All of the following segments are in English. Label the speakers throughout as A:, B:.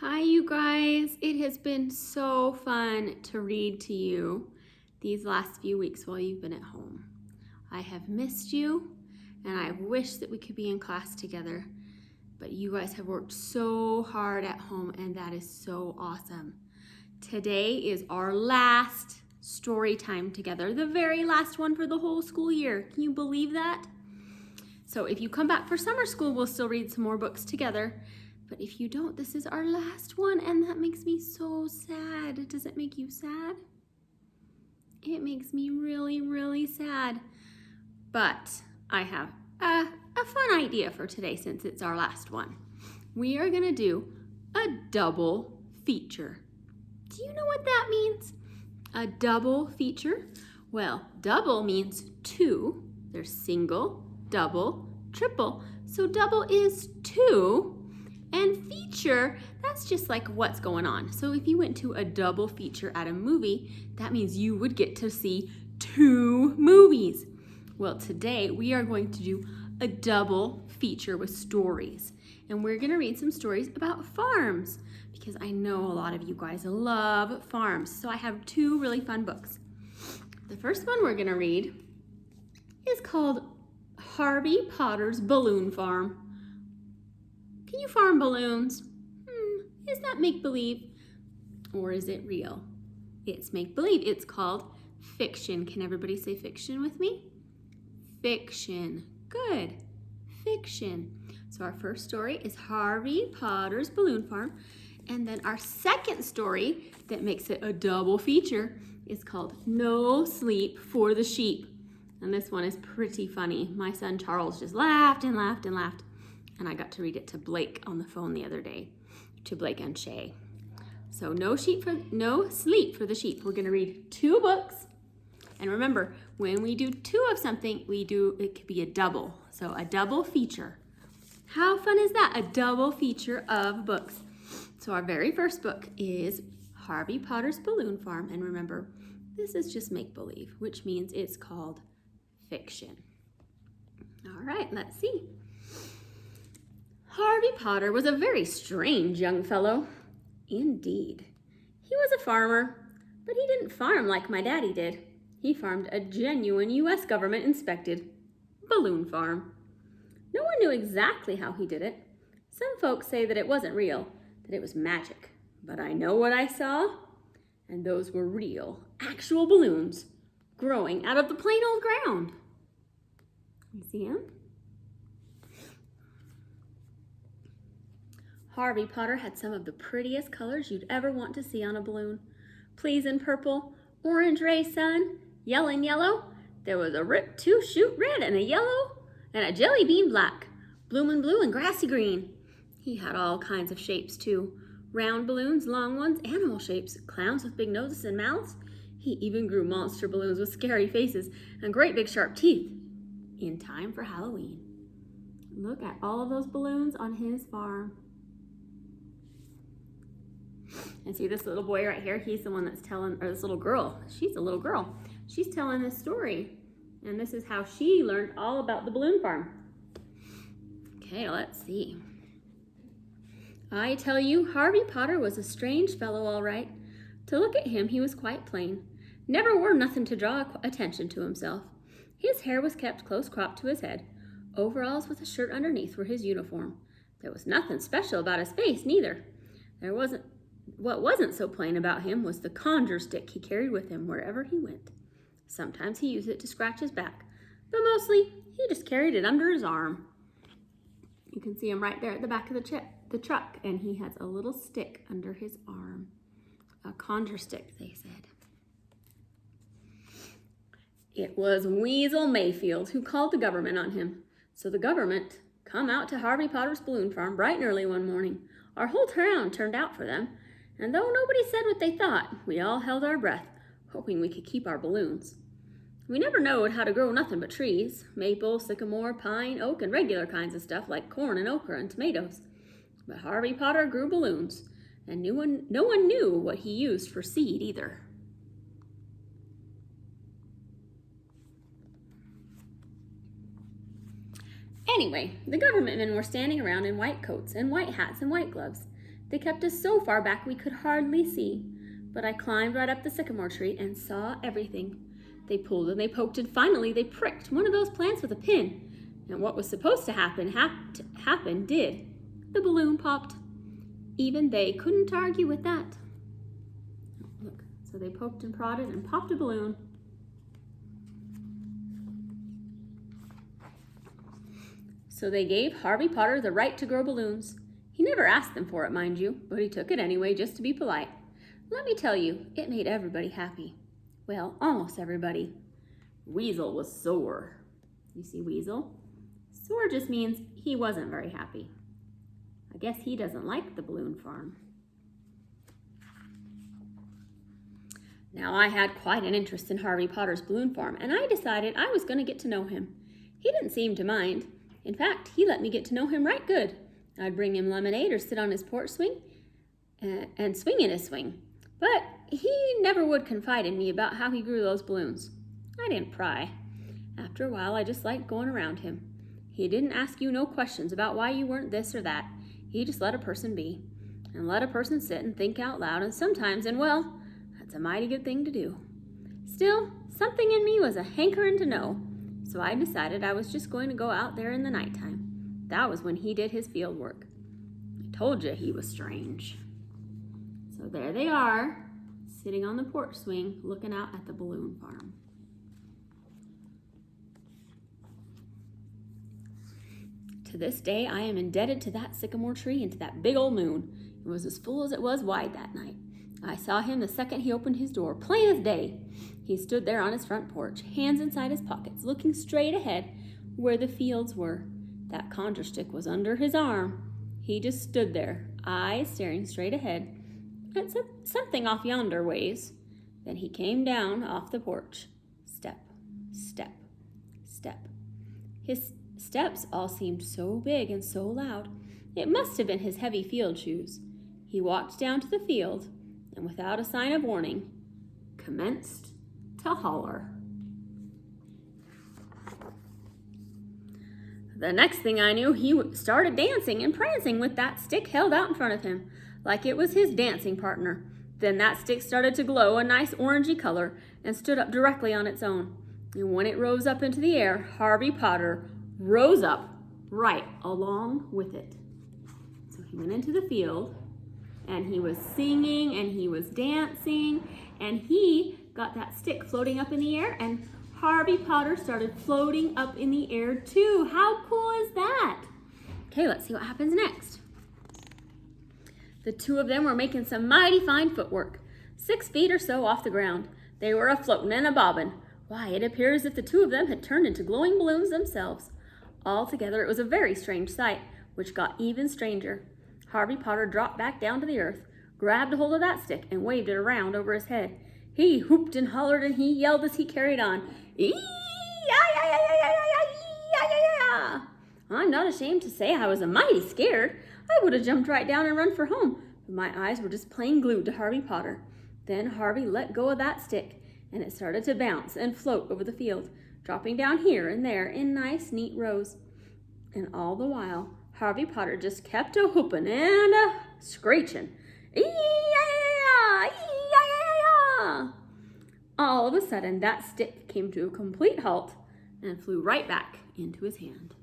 A: Hi, you guys. It has been so fun to read to you these last few weeks while you've been at home. I have missed you, and I wish that we could be in class together, but you guys have worked so hard at home, and that is so awesome. Today is our last story time together, the very last one for the whole school year. Can you believe that? So if you come back for summer school, we'll still read some more books together. But if you don't, this is our last one, and that makes me so sad. Does it make you sad? It makes me really, really sad. But I have a fun idea for today since it's our last one. We are gonna do a double feature. Do you know what that means? A double feature? Well, double means two. There's single, double, triple. So double is two. And feature, that's just like what's going on. So if you went to a double feature at a movie, that means you would get to see two movies. Well, today we are going to do a double feature with stories. And we're gonna read some stories about farms because I know a lot of you guys love farms. So I have two really fun books. The first one we're gonna read is called Harvey Potter's Balloon Farm. Can you farm balloons? Is that make-believe or is it real? It's make-believe. It's called fiction. Can everybody say fiction with me? Fiction. Good. Fiction. So our first story is Harvey Potter's Balloon Farm. And then our second story that makes it a double feature is called No Sleep for the Sheep. And this one is pretty funny. My son Charles just laughed and laughed and laughed. And I got to read it to Blake on the phone the other day, to Blake and Shay. So no sleep for the sheep. We're gonna read two books. And remember, when we do two of something, it could be a double. So a double feature. How fun is that? A double feature of books. So our very first book is Harvey Potter's Balloon Farm. And remember, this is just make-believe, which means it's called fiction. All right, let's see. Harvey Potter was a very strange young fellow. Indeed. He was a farmer, but he didn't farm like my daddy did. He farmed a genuine U.S. government-inspected balloon farm. No one knew exactly how he did it. Some folks say that it wasn't real, that it was magic. But I know what I saw, and those were real, actual balloons growing out of the plain old ground. You see them? Harvey Potter had some of the prettiest colors you'd ever want to see on a balloon. Pleasing purple, orange ray sun, yelling yellow. There was a rip two shoot red and a yellow and a jelly bean black, bloomin' blue and grassy green. He had all kinds of shapes too. Round balloons, long ones, animal shapes, clowns with big noses and mouths. He even grew monster balloons with scary faces and great big sharp teeth in time for Halloween. Look at all of those balloons on his farm. And see this little boy right here, he's the one that's telling, or this little girl, she's a little girl. She's telling this story. And this is how she learned all about the balloon farm. Okay, let's see. I tell you, Harvey Potter was a strange fellow, all right. To look at him, he was quite plain. Never wore nothing to draw attention to himself. His hair was kept close cropped to his head. Overalls with a shirt underneath were his uniform. There was nothing special about his face, neither. What wasn't so plain about him was the conjure stick he carried with him wherever he went. Sometimes he used it to scratch his back, but mostly he just carried it under his arm. You can see him right there at the back of the truck, and he has a little stick under his arm. A conjure stick, they said. It was Weasel Mayfield who called the government on him. So the government come out to Harvey Potter's balloon farm bright and early one morning. Our whole town turned out for them. And though nobody said what they thought, we all held our breath, hoping we could keep our balloons. We never knowed how to grow nothing but trees, maple, sycamore, pine, oak, and regular kinds of stuff like corn and okra and tomatoes. But Harvey Potter grew balloons, and no one knew what he used for seed either. Anyway, the government men were standing around in white coats and white hats and white gloves. They kept us so far back we could hardly see, but I climbed right up the sycamore tree and saw everything. They pulled and they poked, and finally they pricked one of those plants with a pin. And what was supposed to happen did. The balloon popped. Even they couldn't argue with that. Look, so they poked and prodded and popped a balloon. So they gave Harvey Potter the right to grow balloons. He never asked them for it, mind you, but he took it anyway just to be polite. Let me tell you, it made everybody happy. Well, almost everybody. Weasel was sore. You see Weasel? Sore just means he wasn't very happy. I guess he doesn't like the balloon farm. Now I had quite an interest in Harvey Potter's balloon farm, and I decided I was going to get to know him. He didn't seem to mind. In fact, he let me get to know him right good. I'd bring him lemonade or sit on his porch swing and swing in his swing. But he never would confide in me about how he grew those balloons. I didn't pry. After a while, I just liked going around him. He didn't ask you no questions about why you weren't this or that. He just let a person be, and let a person sit and think out loud, and sometimes, and well, that's a mighty good thing to do. Still, something in me was a hankering to know, so I decided I was just going to go out there in the nighttime. That was when he did his field work. I told you he was strange. So there they are, sitting on the porch swing, looking out at the balloon farm. To this day, I am indebted to that sycamore tree and to that big old moon. It was as full as it was wide that night. I saw him the second he opened his door, plain as day. He stood there on his front porch, hands inside his pockets, looking straight ahead where the fields were. That conjure stick was under his arm. He just stood there, eyes staring straight ahead at something off yonder ways. Then he came down off the porch. Step, step, step. His steps all seemed so big and so loud. It must have been his heavy field shoes. He walked down to the field and without a sign of warning, commenced to holler. The next thing I knew, he started dancing and prancing with that stick held out in front of him, like it was his dancing partner. Then that stick started to glow a nice orangey color and stood up directly on its own. And when it rose up into the air, Harvey Potter rose up right along with it. So he went into the field, and he was singing, and he was dancing, and he got that stick floating up in the air, and Harvey Potter started floating up in the air too. How cool is that? Okay, let's see what happens next. The two of them were making some mighty fine footwork, 6 feet or so off the ground. They were a-floating and a-bobbing. Why, it appeared as if the two of them had turned into glowing balloons themselves. Altogether, it was a very strange sight, which got even stranger. Harvey Potter dropped back down to the earth, grabbed a hold of that stick, and waved it around over his head. He whooped and hollered and he yelled as he carried on. I'm not ashamed to say I was a mighty scared. I would have jumped right down and run for home, but my eyes were just plain glued to Harvey Potter. Then Harvey let go of that stick, and it started to bounce and float over the field, dropping down here and there in nice, neat rows. And all the while, Harvey Potter just kept a-whooping and a-screeching. All of a sudden, that stick came to a complete halt and flew right back into his hand.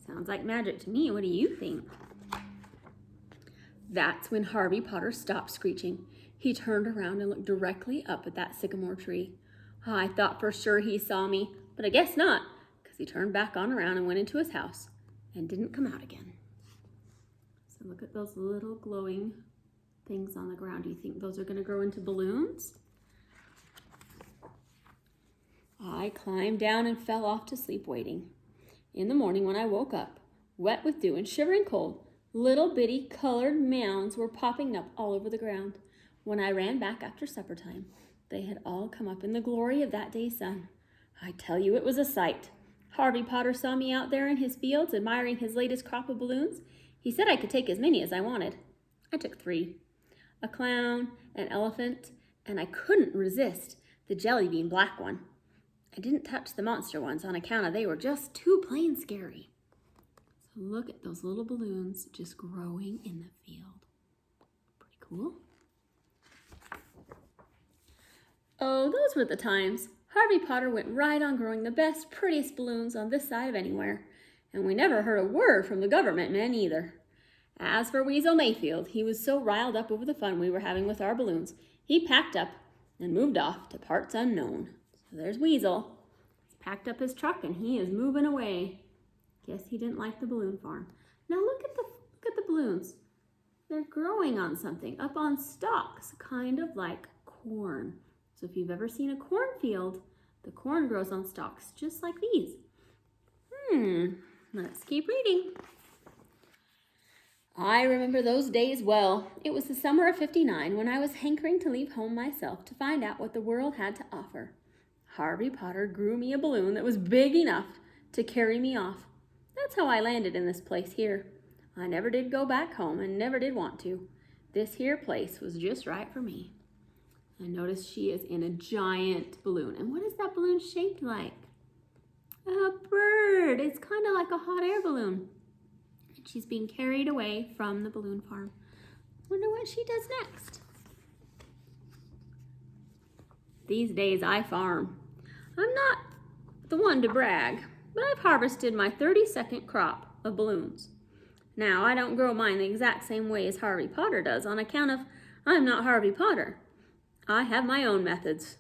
A: Sounds like magic to me. What do you think? That's when Harvey Potter stopped screeching. He turned around and looked directly up at that sycamore tree. I thought for sure he saw me, but I guess not, because he turned back on around and went into his house and didn't come out again. So look at those little glowing things on the ground. Do you think those are going to grow into balloons? I climbed down and fell off to sleep waiting. In the morning when I woke up, wet with dew and shivering cold, little bitty colored mounds were popping up all over the ground. When I ran back after supper time, they had all come up in the glory of that day's sun. I tell you, it was a sight. Harvey Potter saw me out there in his fields admiring his latest crop of balloons. He said I could take as many as I wanted. I took 3. A clown, an elephant, and I couldn't resist the jelly bean black one. I didn't touch the monster ones on account of they were just too plain scary. So look at those little balloons just growing in the field. Pretty cool. Oh, those were the times. Harvey Potter went right on growing the best, prettiest balloons on this side of anywhere. And we never heard a word from the government men either. As for Weasel Mayfield, he was so riled up over the fun we were having with our balloons, he packed up and moved off to parts unknown. So there's Weasel. He's packed up his truck and he is moving away. Guess he didn't like the balloon farm. Now look at the balloons. They're growing on something, up on stalks, kind of like corn. So if you've ever seen a cornfield, the corn grows on stalks just like these. Let's keep reading. I remember those days well. It was the summer of '59 when I was hankering to leave home myself to find out what the world had to offer. Harvey Potter grew me a balloon that was big enough to carry me off. That's how I landed in this place here. I never did go back home and never did want to. This here place was just right for me. And notice she is in a giant balloon. And what is that balloon shaped like? A bird. It's kind of like a hot air balloon. And she's being carried away from the balloon farm. Wonder what she does next. These days I farm. I'm not the one to brag, but I've harvested my 32nd crop of balloons. Now, I don't grow mine the exact same way as Harvey Potter does on account of I'm not Harvey Potter. I have my own methods.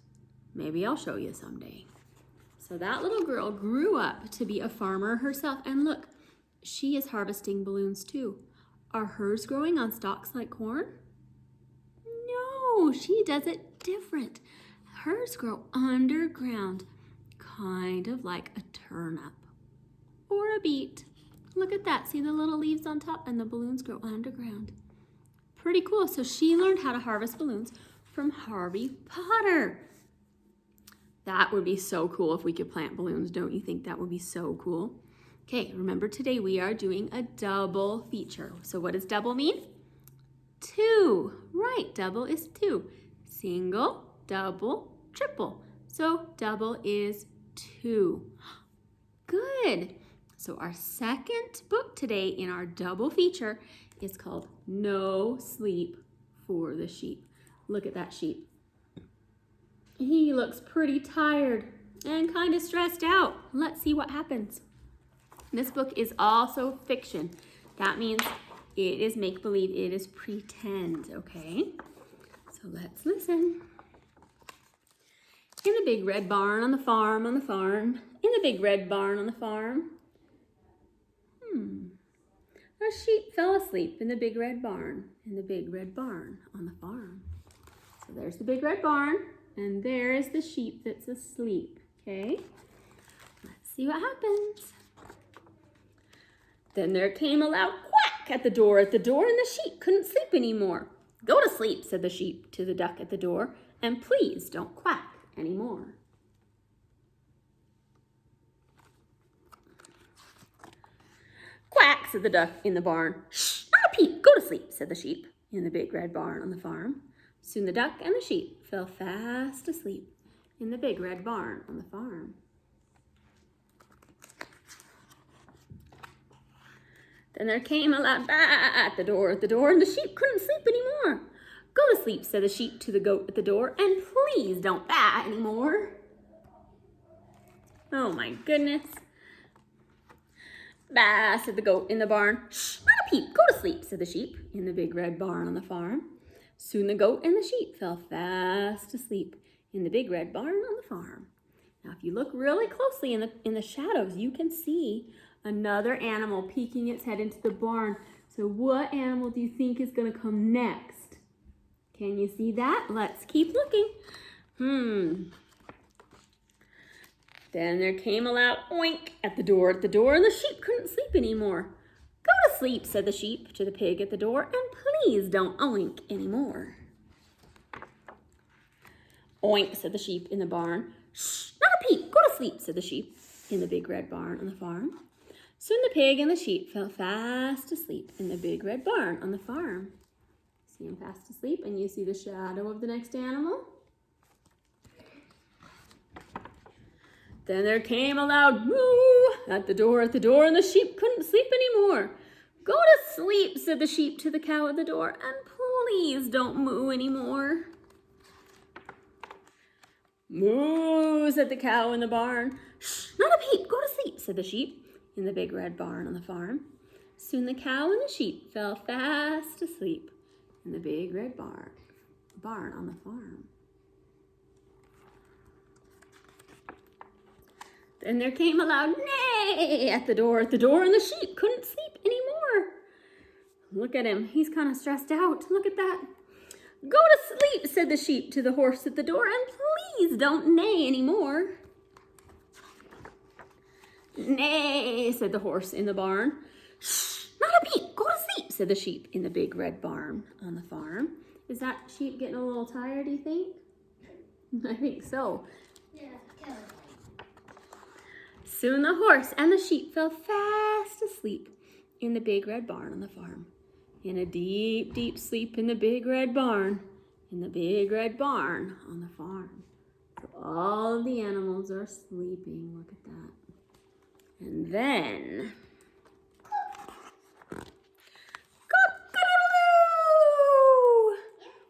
A: Maybe I'll show you someday. So that little girl grew up to be a farmer herself. And look, she is harvesting balloons too. Are hers growing on stalks like corn? No, she does it different. Hers grow underground, kind of like a turnip or a beet. Look at that. See the little leaves on top and the balloons grow underground. Pretty cool. So she learned how to harvest balloons from Harvey Potter. That would be so cool if we could plant balloons. Don't you think that would be so cool? Okay, remember today we are doing a double feature. So what does double mean? Two. Right, double is two. Single, double, triple. So double is two. Good. So our second book today in our double feature is called No Sleep for the Sheep. Look at that sheep. He looks pretty tired and kind of stressed out. Let's see what happens. This book is also fiction. That means it is make-believe, it is pretend, okay? So let's listen. In the big red barn on the farm, in the big red barn on the farm. A sheep fell asleep in the big red barn, in the big red barn on the farm. So there's the big red barn, and there is the sheep that's asleep, okay? Let's see what happens. Then there came a loud quack at the door, and the sheep couldn't sleep anymore. Go to sleep, said the sheep to the duck at the door, and please don't quack anymore. Quack, said the duck in the barn. Shh, not a peep, go to sleep, said the sheep in the big red barn on the farm. Soon the duck and the sheep fell fast asleep in the big red barn on the farm. Then there came a loud baa at the door, and the sheep couldn't sleep anymore. Go to sleep, said the sheep to the goat at the door, and please don't baa anymore. Oh my goodness. Baa, said the goat in the barn. Shh, not a peep, go to sleep, said the sheep in the big red barn on the farm. Soon the goat and the sheep fell fast asleep in the big red barn on the farm. Now, if you look really closely in the shadows, you can see another animal peeking its head into the barn. So what animal do you think is going to come next? Can you see that? Let's keep looking. Then there came a loud oink at the door, and the sheep couldn't sleep anymore. Go to sleep, said the sheep to the pig at the door, and please don't oink anymore. Oink, said the sheep in the barn. Shh, not a peep, go to sleep, said the sheep in the big red barn on the farm. Soon the pig and the sheep fell fast asleep in the big red barn on the farm. See them fast asleep, and you see the shadow of the next animal. Then there came a loud moo at the door, and the sheep couldn't sleep anymore. Go to sleep, said the sheep to the cow at the door, and please don't moo anymore. Moo, said the cow in the barn. Shh, not a peep, go to sleep, said the sheep in the big red barn on the farm. Soon the cow and the sheep fell fast asleep in the big red barn on the farm. Then there came a loud neigh at the door, and the sheep couldn't sleep anymore. Look at him, he's kind of stressed out. Look at that. Go to sleep, said the sheep to the horse at the door, and please don't neigh anymore. Neigh, said the horse in the barn. Shh, not a peep, go to sleep, said the sheep in the big red barn on the farm. Is that sheep getting a little tired, do you think? I think so.
B: Yeah, kind of.
A: Soon the horse and the sheep fell fast asleep in the big red barn on the farm. In a deep, deep sleep in the big red barn, on the farm. So all of the animals are sleeping. Look at that. And then, cock-a-doodle-doo!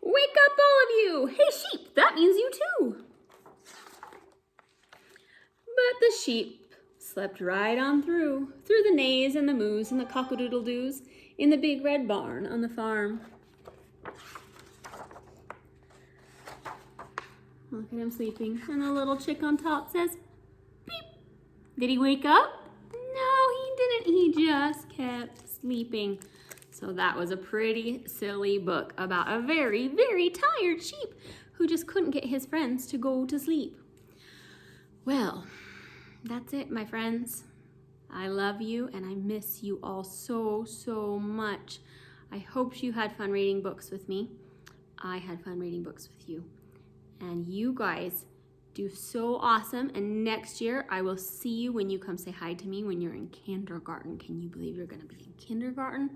A: Wake up, all of you! Hey, sheep, that means you too. But the sheep slept right on through the neighs and the moos and the cock-a-doodle-doos in the big red barn on the farm. Look at him sleeping, and the little chick on top says, beep. Did he wake up? No, he didn't. He just kept sleeping. So that was a pretty silly book about a very, very tired sheep who just couldn't get his friends to go to sleep. Well, that's it, my friends. I love you and I miss you all so, so much. I hope you had fun reading books with me. I had fun reading books with you. And you guys do so awesome. And next year, I will see you when you come say hi to me when you're in kindergarten. Can you believe you're gonna be in kindergarten?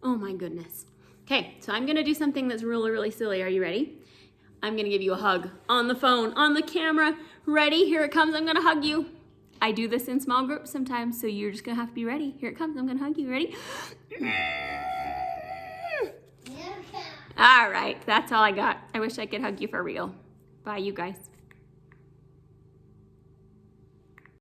A: Oh my goodness. Okay, so I'm gonna do something that's really, really silly. Are you ready? I'm gonna give you a hug on the phone, on the camera. Ready? Here it comes. I'm gonna hug you. I do this in small groups sometimes, so you're just gonna have to be ready. Here it comes, I'm gonna hug you. Ready? All right, that's all I got. I wish I could hug you for real. Bye, you guys.